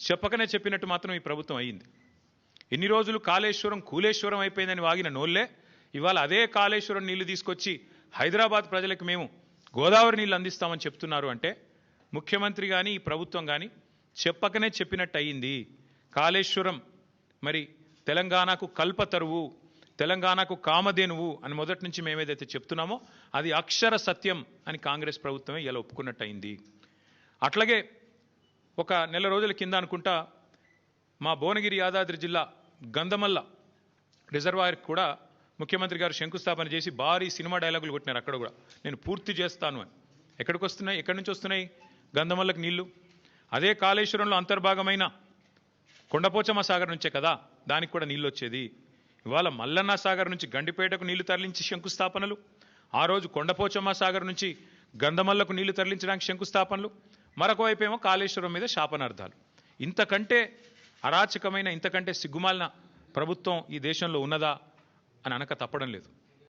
చెప్పకనే చెప్పినట్టు మాత్రం ఈ ప్రభుత్వం అయ్యింది. ఎన్ని రోజులు కాళేశ్వరం కూలేశ్వరం అయిపోయిందని వాగిన నోళ్లే ఇవాళ అదే కాళేశ్వరం నీళ్లు తీసుకొచ్చి హైదరాబాద్ ప్రజలకు మేము గోదావరి నీళ్లు అందిస్తామని చెప్తున్నారు అంటే ముఖ్యమంత్రి కానీ ఈ ప్రభుత్వం కానీ చెప్పకనే చెప్పినట్టు అయ్యింది. కాళేశ్వరం మరి తెలంగాణకు కల్పతరువు, తెలంగాణకు కామధేనువు అని మొదటి నుంచి మేమేదైతే చెప్తున్నామో అది అక్షర సత్యం అని కాంగ్రెస్ ప్రభుత్వమే ఇలా ఒప్పుకున్నట్టు అయింది. అట్లాగే ఒక నెల రోజుల కింద అనుకుంటా మా భువనగిరి యాదాద్రి జిల్లా గంధమల్ల రిజర్వాయర్కి కూడా ముఖ్యమంత్రి గారు శంకుస్థాపన చేసి భారీ సినిమా డైలాగులు కొట్టినారు. అక్కడ కూడా నేను పూర్తి చేస్తాను అని. ఎక్కడికి వస్తున్నాయి, ఎక్కడి నుంచి వస్తున్నాయి గంధమల్లకి నీళ్లు? అదే కాళేశ్వరంలో అంతర్భాగమైన కొండపోచమ్మ సాగర్ నుంచే కదా దానికి కూడా నీళ్ళు వచ్చేది. ఇవాళ మల్లన్న సాగర్ నుంచి గండిపేటకు నీళ్లు తరలించి శంకుస్థాపనలు, ఆ రోజు కొండపోచమ్మ సాగర్ నుంచి గంధమల్లకు నీళ్లు తరలించడానికి శంకుస్థాపనలు, మరొక వైపేమో కాళేశ్వరం మీద శాపనార్థాలు. ఇంతకంటే అరాచకమైన, ఇంతకంటే సిగ్గుమాలిన ప్రభుత్వం ఈ దేశంలో ఉన్నదా అని అనక తప్పడం లేదు.